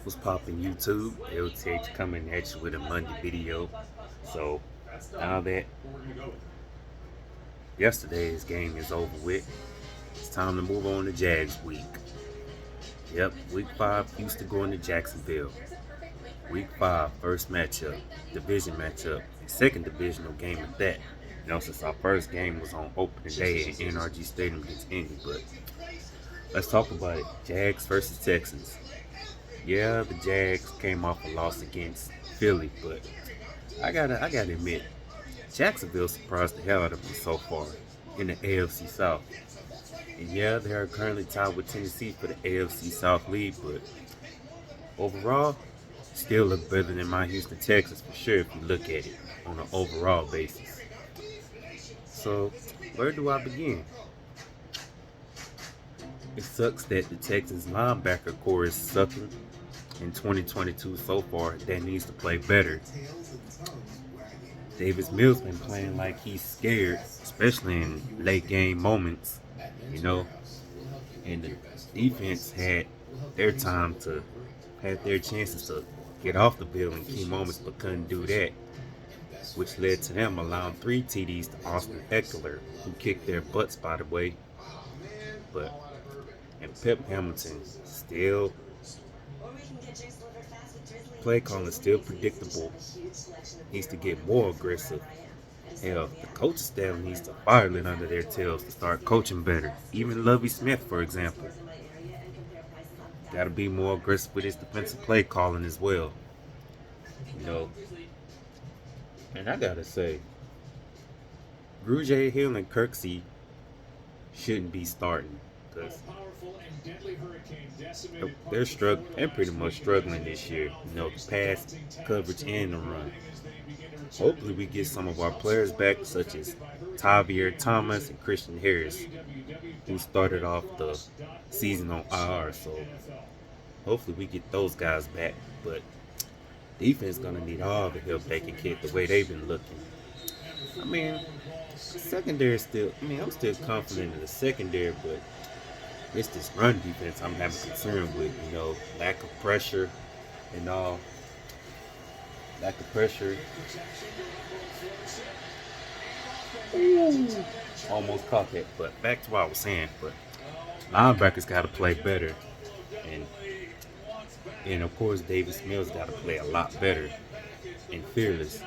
What's poppin' YouTube? LTH coming at you with a Monday video. So now that yesterday's game is over with, it's time to move on to Jags week. Yep, week 5, Houston going to Jacksonville. Week 5, first matchup, division matchup, second divisional game at that. Since our first game was on opening day at NRG Stadium against Indy, but let's talk about it. Jags versus Texans. Yeah, the Jags came off a loss against Philly, but I gotta admit, Jacksonville surprised the hell out of me so far in the AFC South. And yeah, they are currently tied with Tennessee for the AFC South lead, but overall, still look better than my Houston Texans for sure if you look at it on an overall basis. So, where do I begin? It sucks that the Texans linebacker core is sucking in 2022 so far. That needs to play better. Davis Mills been playing like he's scared, especially in late game moments, you know. And the defense had their chances to get off the field in key moments, but couldn't do that, which led to them allowing 3 TDs to Austin Eckler, who kicked their butts, by the way. But and Pep Hamilton still play calling still predictable. Needs to get more aggressive. Hell, the coaching staff needs to fire it under their tails to start coaching better. Even Lovie Smith, for example. Got to be more aggressive with his defensive play calling as well. You know, and I gotta say, Grugier Hill and Kirksey shouldn't be starting because they're pretty much struggling this year. The pass coverage and the run. Hopefully, we get some of our players back, such as Tavier Thomas and Christian Harris, who started off the season on IR. So hopefully, we get those guys back. But defense gonna need all the help they can get the way they've been looking. I mean, secondary still. I'm still confident in the secondary, but it's this run defense I'm having concern with. Lack of pressure and all. Lack of pressure. Ooh, almost caught that. But back to what I was saying. But linebackers got to play better, and of course Davis Mills got to play a lot better and fearless.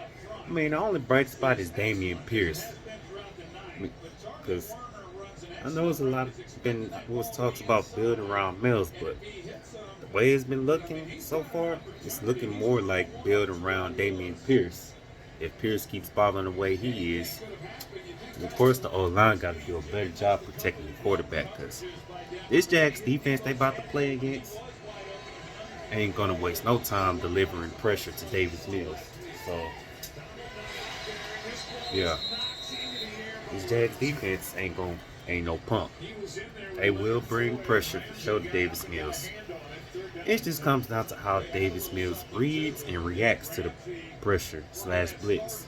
The only bright spot is Damian Pierce, because I know it's was talks about building around Mills, but the way it's been looking so far, it's looking more like building around Damian Pierce. If Pierce keeps balling the way he is, and of course the O-line got to do a better job protecting the quarterback, because this Jags defense they about to play against ain't gonna waste no time delivering pressure to Davis Mills. So yeah, this Jags defense ain't no pump. They will bring pressure to show to Davis Mills. It just comes down to how Davis Mills reads and reacts to the pressure / blitz.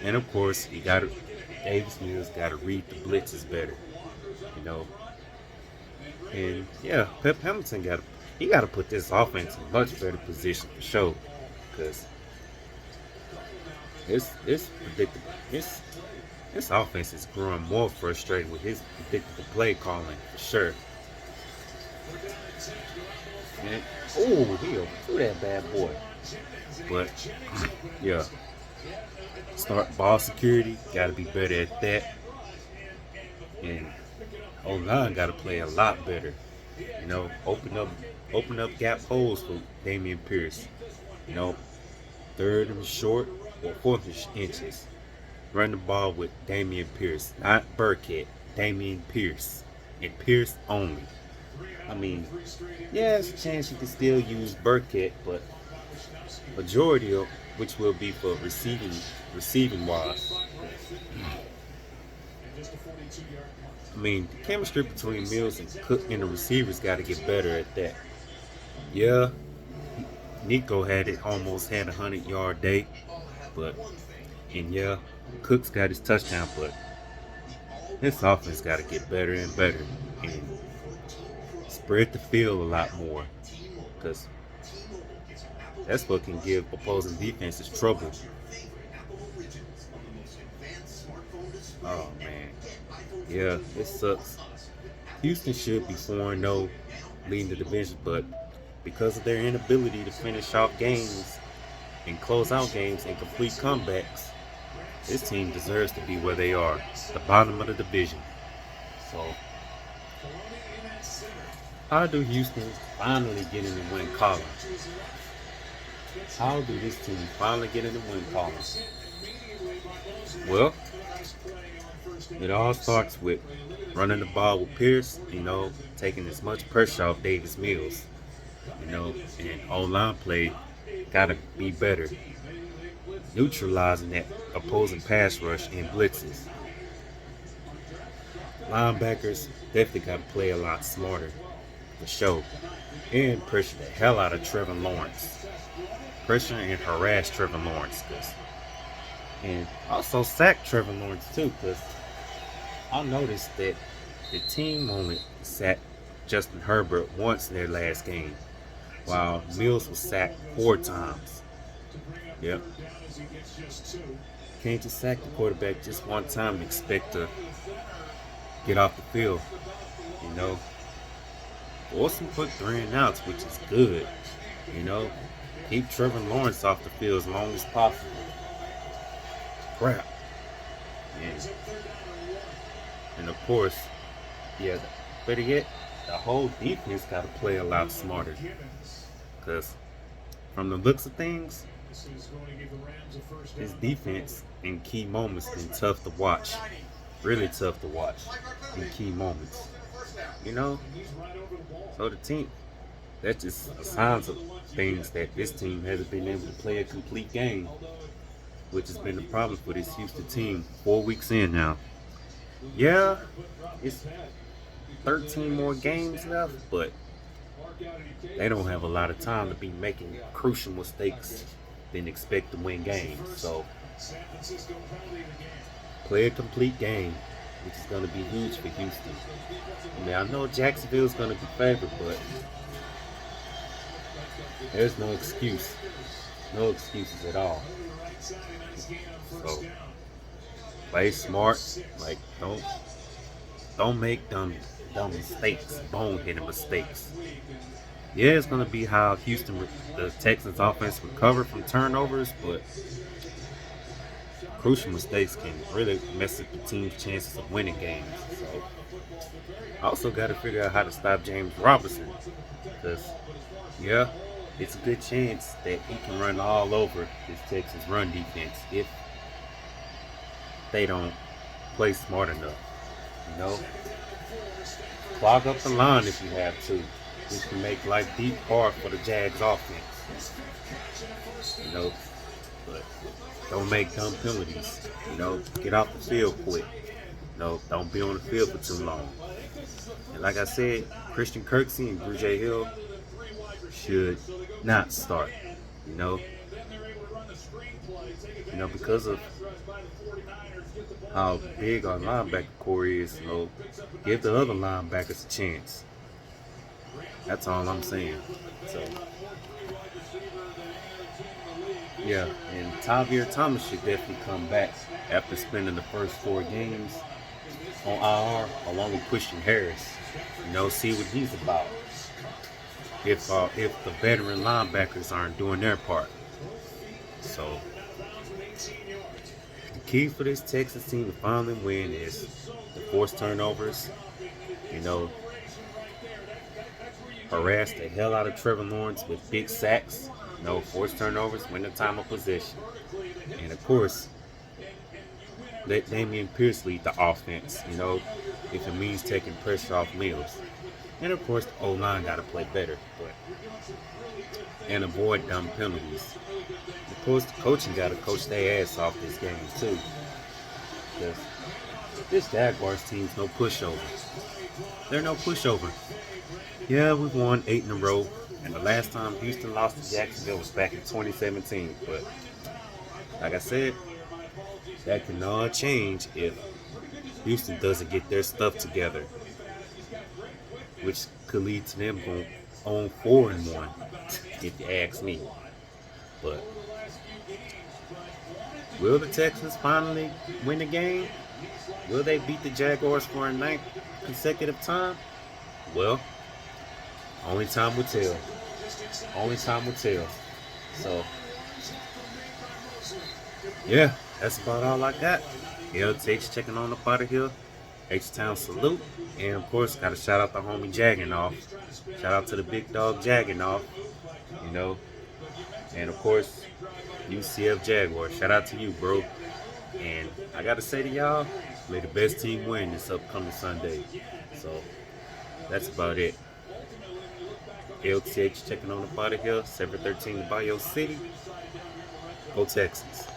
And of course, Davis Mills gotta read the blitzes better. You know. And yeah, Pep Hamilton gotta put this offense in a much better position for sure. Because it's predictable. This offense is growing more frustrated with his predictable play calling for sure. And he overthrew that bad boy. But yeah, start ball security, gotta be better at that. And O-line gotta play a lot better. Open up gap holes for Damian Pierce. Third and short or fourth inches. Run the ball with Damian Pierce, not Burkhead. Damian Pierce, and Pierce only. Yeah, there's a chance you can still use Burkhead, but majority of which will be for receiving wise. The chemistry between Mills and Cook and the receivers got to get better at that. Yeah, Nico almost had a 100-yard day, and yeah, Cook's got his touchdown, but this offense got to get better and better and spread the field a lot more. Because That's what can give opposing defenses trouble. Oh man, yeah, it sucks. Houston should be 4-0, leading the division, but because of their inability to finish off games and close out games and complete comebacks, this team deserves to be where they are, the bottom of the division. So, how do Houston finally get in the win column? How do this team finally get in the win column? Well, it all starts with running the ball with Pierce, taking as much pressure off Davis Mills, and O-line play gotta be better. Neutralizing that opposing pass rush and blitzes. Linebackers definitely gotta play a lot smarter for sure. And pressure the hell out of Trevor Lawrence. Pressure and harass Trevor Lawrence. And also sack Trevor Lawrence too, because I noticed that the team only sacked Justin Herbert once in their last game, while Mills was sacked 4 times. Yep. Can't just sack the quarterback just one time and expect to get off the field. Force him to put 3 and outs, which is good. Keep Trevor Lawrence off the field as long as possible. Crap. And of course, better yet, the whole defense got to play a lot smarter. Because from the looks of things, his defense in key moments been tough to watch. Really tough to watch in key moments. So the team, that's just signs of things that this team hasn't been able to play a complete game, which has been the problem for this Houston team 4 weeks in now. Yeah, it's 13 more games left, but they don't have a lot of time to be making crucial mistakes than expect to win games. So play a complete game, which is going to be huge for Houston. I know Jacksonville's going to be favored, but there's no excuse. No excuses at all. So play smart. Don't make dumb mistakes, boneheaded mistakes. Yeah, it's gonna be how the Texans offense recover from turnovers, but crucial mistakes can really mess up the team's chances of winning games. So also got to figure out how to stop James Robinson, because it's a good chance that he can run all over this Texas run defense if they don't play smart enough. Clog up the line if you have to, which can make life deep hard for the Jags offense. But don't make dumb penalties. Get off the field quick. Don't be on the field for too long. And like I said, Christian Kirksey and Bridget Hill should not start. Because of how big our linebacker core is, give the other linebackers a chance. That's all I'm saying. So, and Tavier Thomas should definitely come back after spending the first 4 games on IR along with Christian Harris. See what he's about. If the veteran linebackers aren't doing their part. So the key for this Texas team to finally win is the forced turnovers. Harass the hell out of Trevor Lawrence with big sacks. Forced turnovers, win the time of possession. And of course, let Damian Pierce lead the offense, if it means taking pressure off Mills. And of course, the O-line got to play better, and avoid dumb penalties. Of course, the coaching got to coach their ass off this game too. Because this Jaguars team's no pushover. They're no pushover. Yeah, we've won 8 in a row, and the last time Houston lost to Jacksonville was back in 2017. But like I said, that can all change if Houston doesn't get their stuff together, which could lead to them going on 4-1. if you ask me. But will the Texans finally win the game? Will they beat the Jaguars for a ninth consecutive time? Well, only time will tell. Only time will tell. So, yeah, that's about all I got. LTX checking on up out of here. H-Town salute. And of course, got to shout out the homie Jagging Off. Shout out to the big dog Jagging Off. You know. And of course, UCF Jaguars. Shout out to you, bro. And I got to say to y'all, may the best team win this upcoming Sunday. So, that's about it. LTH checking on up out of here. 713 to Bayou City. Go Texans.